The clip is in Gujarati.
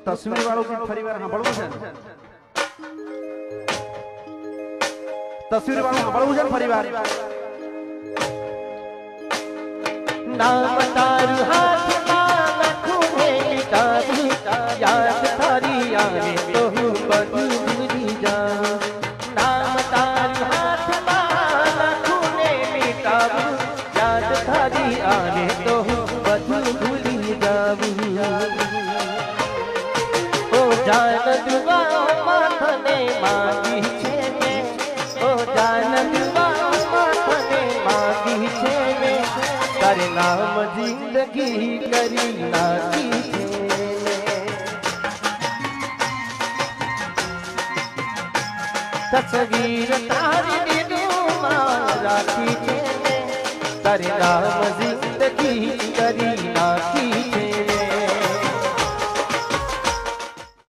તસવીર વાળું ગીત ફરીવાર સાંભળવું છે તસવીર વાળું સાંભળવું છે ફરીવાર નામ તારું હાથમાં લખું ને મિટાવી યાદ તારી આવે તો હું બધું ભૂલી જાઉં નામ તારું હાથમાં લખું ને મિટાવી યાદ તારી આવે તો હું બધું ભૂલી જાઉં ઓ જાન દુઆમાં તને માંગી છે મેં ઓ જાન દુઆમાં તને માંગી છે મેં તારે નામ જિંદગી કરી નાખી છે તસવીર તારી દિલમાં રાખી છે તારે નામ જિંદગી કરી નાખી